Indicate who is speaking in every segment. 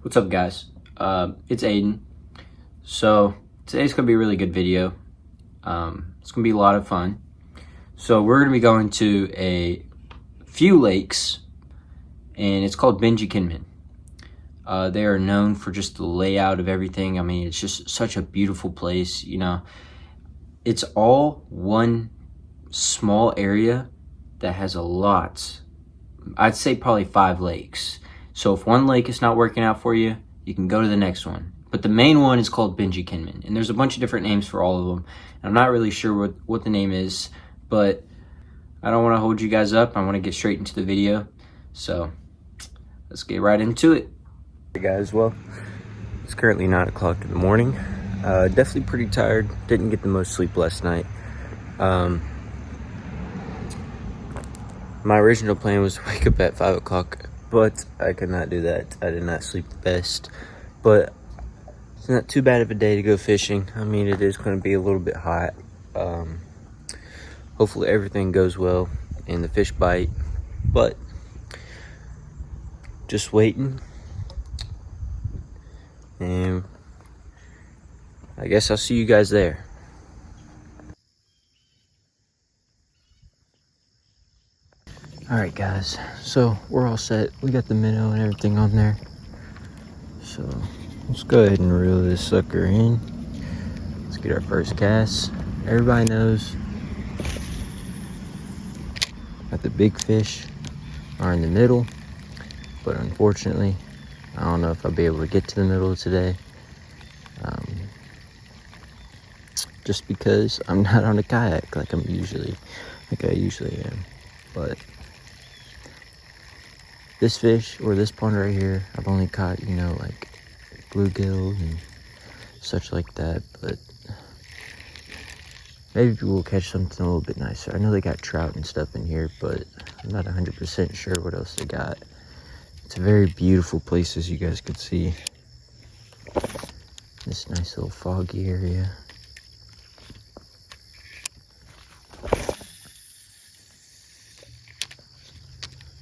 Speaker 1: What's up, guys? It's Aiden. So today's gonna be a really good video. It's gonna be a lot of fun. So we're gonna be going to a few lakes, and it's called Benji, Kinman. They are known for just the layout of everything. I mean, it's just such a beautiful place. You know, it's all one small area that has a lot. I'd say probably 5 lakes. So if one lake is not working out for you, you can go to the next one. But the main one is called Benji, Kinman, and there's a bunch of different names for all of them. And I'm not really sure what the name is, but I don't want to hold you guys up. I want to get straight into the video. So let's get right into it. Hey guys, well, it's currently 9 o'clock in the morning. Definitely pretty tired. Didn't get the most sleep last night. My original plan was to wake up at 5 o'clock, but I could not do that. I did not sleep the best, but it's not too bad of a day to go fishing. I mean, it is going to be a little bit hot. Hopefully everything goes well and the fish bite, but just waiting. And I guess I'll see you guys there. Alright guys, so we're all set. We got the minnow and everything on there. So let's go ahead and reel this sucker in. Let's get our first cast. Everybody knows that the big fish are in the middle, but unfortunately, I don't know if I'll be able to get to the middle today. Just because I'm not on a kayak like I usually am. But this fish, or this pond right here, I've only caught, you know, like bluegill and such like that, but maybe we'll catch something a little bit nicer. I know they got trout and stuff in here, but I'm not 100% sure what else they got. It's a very beautiful place, as you guys can see. This nice little foggy area.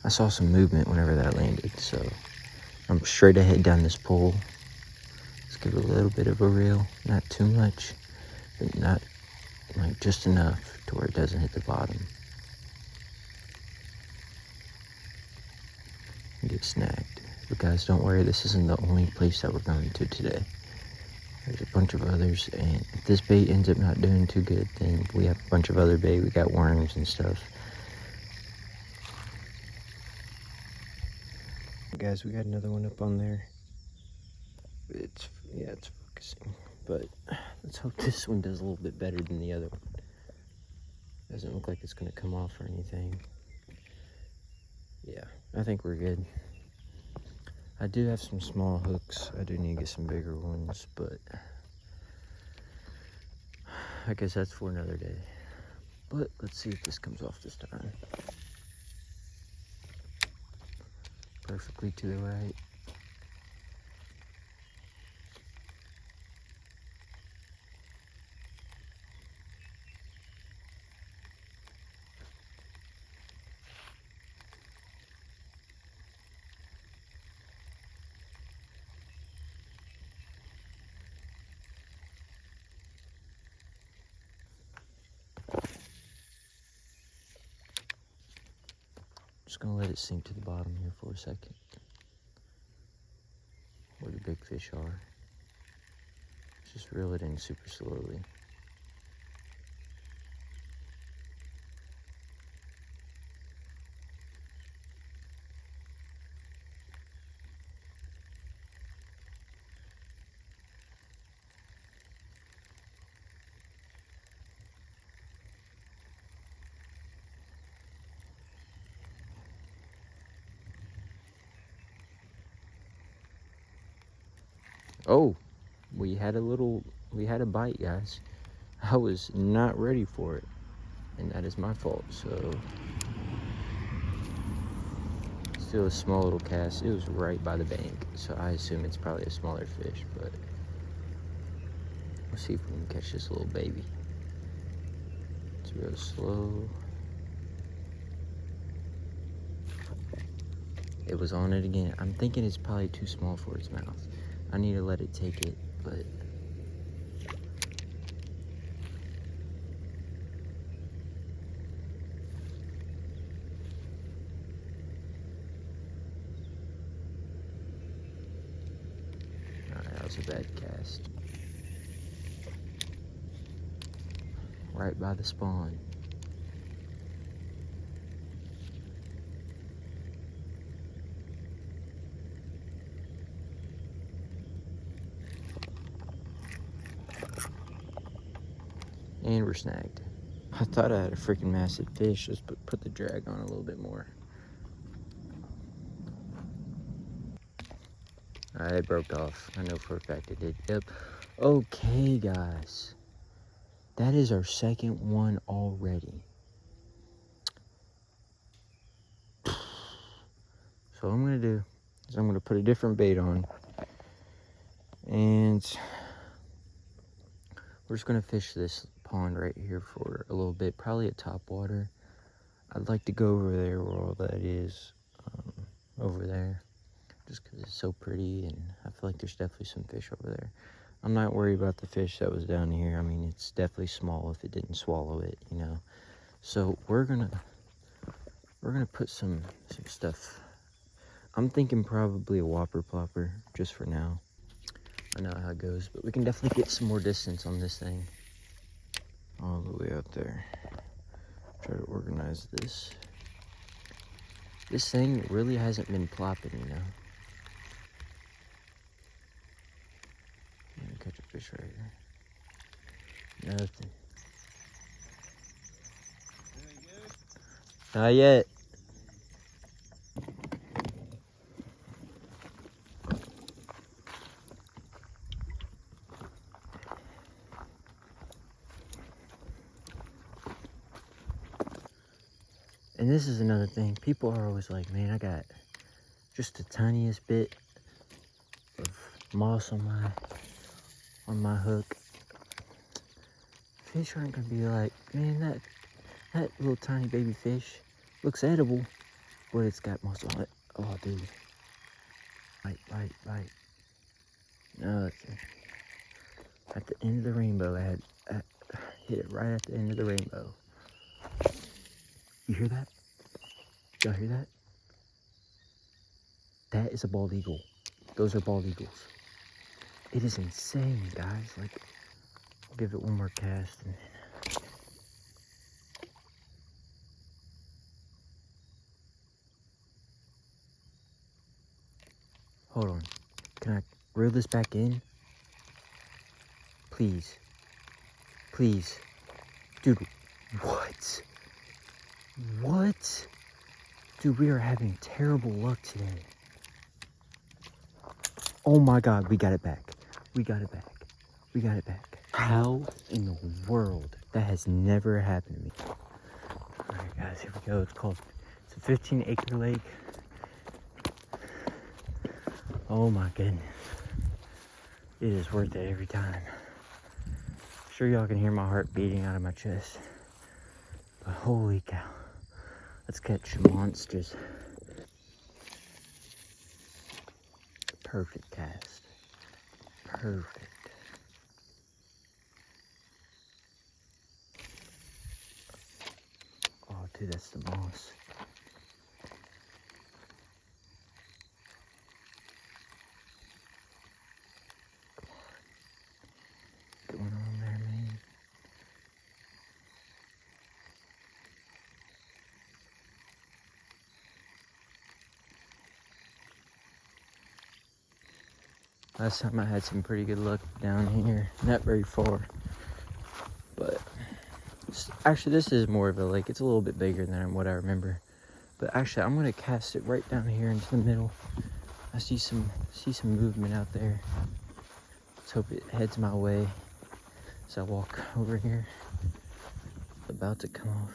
Speaker 1: I saw some movement whenever that landed, so I'm straight ahead down this pole. Let's give it a little bit of a reel, not too much, but not like just enough to where it doesn't hit the bottom and get snagged. But guys, don't worry, this isn't the only place that we're going to today. There's a bunch of others, and if this bait ends up not doing too good, then we have a bunch of other bait. We got worms and stuff. Guys, we got another one up on there. It's focusing, but let's hope this one does a little bit better than the other one. Doesn't look like it's gonna come off or anything. Yeah, I think we're good. I do have some small hooks. I do need to get some bigger ones, but I guess that's for another day. But let's see if this comes off this time. Perfectly to the right. Just gonna let it sink to the bottom here for a second. Where the big fish are. Just reel it in super slowly. Oh, we had a bite, guys. I was not ready for it, and that is my fault. So still a small little cast. It was right by the bank, so I assume it's probably a smaller fish, but we'll see if we can catch this little baby. It's real slow. It was on it again. I'm thinking it's probably too small for its mouth. I need to let it take it, but... Alright, that was a bad cast. Right by the spawn. And we're snagged. I thought I had a freaking massive fish. Just put the drag on a little bit more. Alright, it broke off. I know for a fact it did. Yep. Okay, guys. That is our second one already. So what I'm going to do is I'm going to put a different bait on. And we're just going to fish this pond right here for a little bit. Probably at top water. I'd like to go over there where all that is. Over there. Just because it's so pretty, and I feel like there's definitely some fish over there. I'm not worried about the fish that was down here. I mean, it's definitely small if it didn't swallow it, you know. So we're gonna put some stuff. I'm thinking probably a whopper plopper just for now. I know how it goes, but we can definitely get some more distance on this thing. All the way out there. Try to organize this. This thing really hasn't been plopping, you know. I'm gonna catch a fish right here. Nothing. Not yet. And this is another thing. People are always like, man, I got just the tiniest bit of moss on my hook. Fish aren't gonna be like, man, that little tiny baby fish looks edible, but it's got moss on it. Oh, dude. Bite. Nothing. At the end of the rainbow, I hit it right at the end of the rainbow. You hear that? Y'all hear that? That is a bald eagle. Those are bald eagles. It is insane, guys. Like, I'll give it one more cast. And hold on. Can I reel this back in? Please. Please. Dude, what? What? Dude, we are having terrible luck today. Oh my God, we got it back. We got it back. We got it back. How in the world? That has never happened to me. All right, guys, here we go. It's a 15-acre lake. Oh my goodness. It is worth it every time. I'm sure y'all can hear my heart beating out of my chest. But holy cow. Let's catch monsters. Perfect cast. Perfect. Oh, dude, that's the moss. Come on. What's going on there, man? Last time I had some pretty good luck down here. Not very far. But actually, this is more of a lake. It's a little bit bigger than what I remember. But actually, I'm gonna cast it right down here into the middle. I see some movement out there. Let's hope it heads my way as I walk over here. It's about to come off.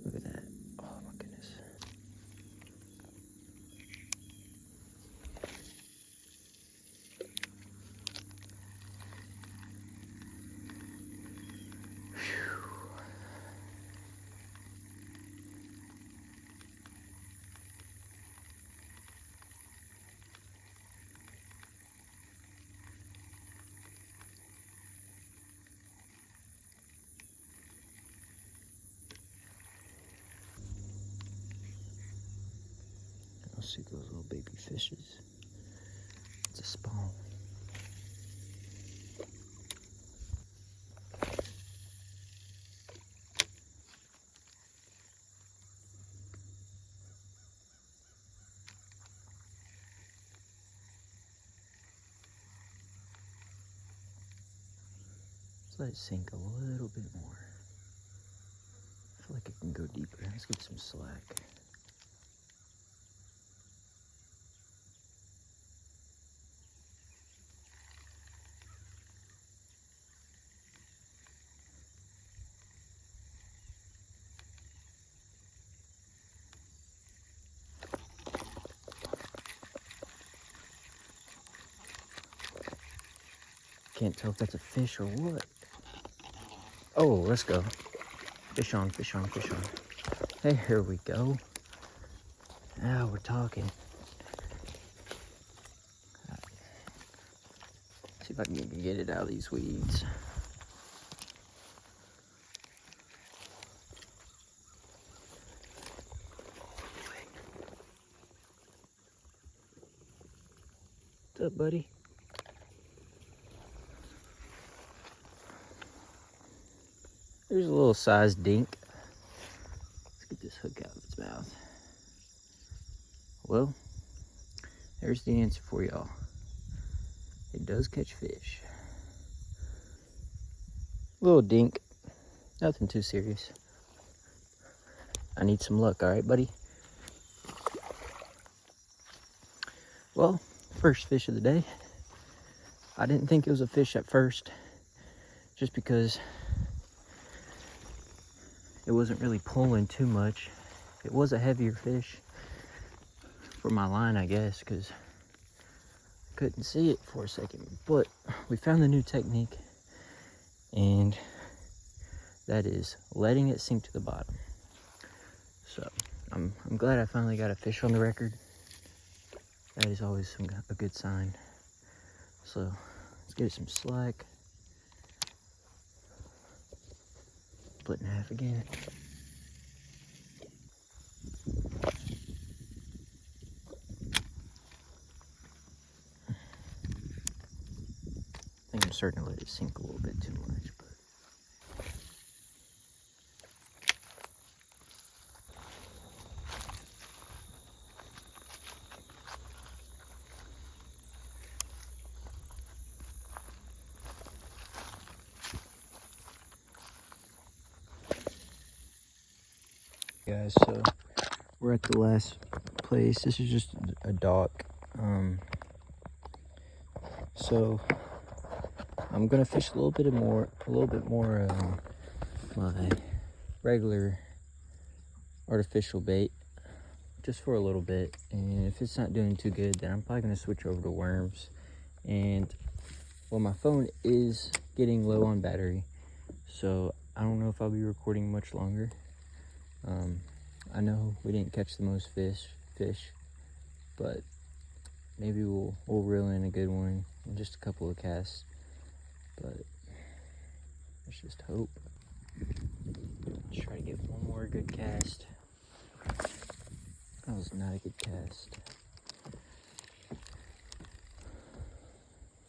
Speaker 1: Look at that. Oh my goodness. see those little baby fishes. It's a spawn. Let's let it sink a little bit more. I feel like it can go deeper. Let's get some slack. Can't tell if that's a fish or what. Oh, let's go. Fish on, fish on, fish on. Hey, here we go. Now we're talking. See if I can get it out of these weeds. What's up, buddy? There's a little sized dink. Let's get this hook out of its mouth. Well, there's the answer for y'all. It does catch fish. Little dink. Nothing too serious. I need some luck, alright, buddy? Well, first fish of the day. I didn't think it was a fish at first, just because it wasn't really pulling too much. It was a heavier fish for my line, I guess, because I couldn't see it for a second. But we found the new technique, and that is letting it sink to the bottom. So I'm glad I finally got a fish on the record. That is always a good sign. So let's get it some slack. Split in half again. I think I'm starting to let it sink a little bit too much, but guys, so we're at the last place. This is just a dock. So I'm gonna fish a little bit more my regular artificial bait, just for a little bit. And if it's not doing too good, then I'm probably gonna switch over to worms. And well, my phone is getting low on battery, so I don't know if I'll be recording much longer. I know we didn't catch the most fish, but maybe we'll reel in a good one in just a couple of casts. But let's just hope. Let's try to get one more good cast. That was not a good cast.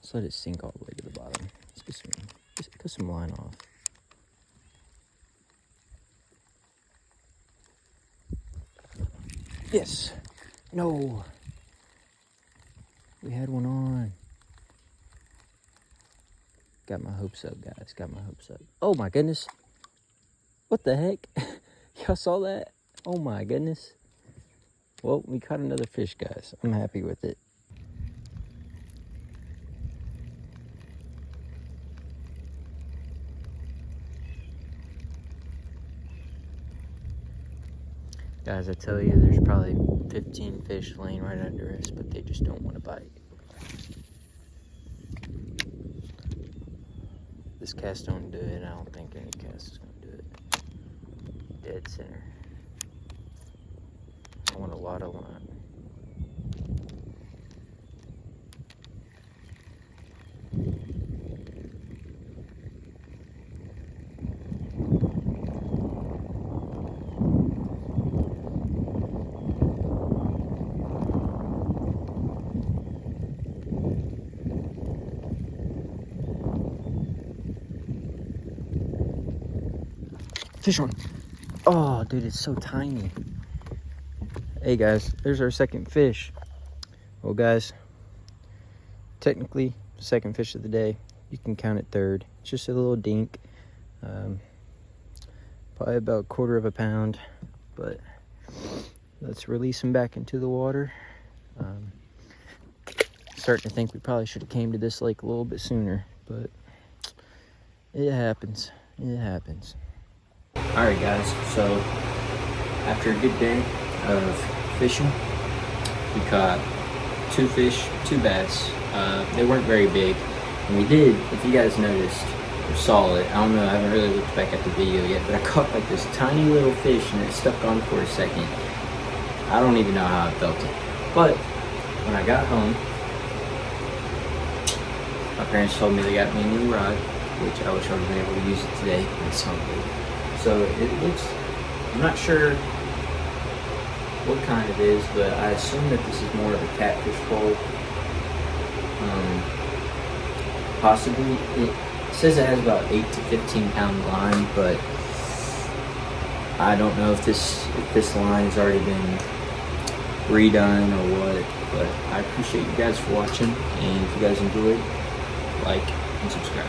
Speaker 1: Let's let it sink all the way to the bottom. Let's cut some line off. Yes. No. We had one on. Got my hopes up, guys. Got my hopes up. Oh my goodness. What the heck? Y'all saw that? Oh my goodness. Well, we caught another fish, guys. I'm happy with it. Guys, I tell you, there's probably 15 fish laying right under us, but they just don't want to bite. This cast don't do it. I don't think any cast is going to do it. Dead center. I want a lot of line. Fish on. Oh, dude, it's so tiny. Hey, guys, there's our second fish. Well, guys, technically, second fish of the day. You can count it third. It's just a little dink. Probably about 1/4 pound. But let's release him back into the water. Starting to think we probably should have came to this lake a little bit sooner, but it happens. It happens. All right, guys. So after a good day of fishing, we caught 2 fish, 2 bass. They weren't very big, and we did, if you guys noticed or saw it, I don't know, I haven't really looked back at the video yet, but I caught like this tiny little fish and it stuck on for a second. I don't even know how I felt it, but when I got home, my parents told me they got me a new rod, which I wish I would have been able to use it today, but it's not good. So it looks, I'm not sure what kind it is, but I assume that this is more of a catfish pole. Possibly, it says it has about 8 to 15 pound line, but I don't know if this line has already been redone or what. But I appreciate you guys for watching, and if you guys enjoyed, like and subscribe.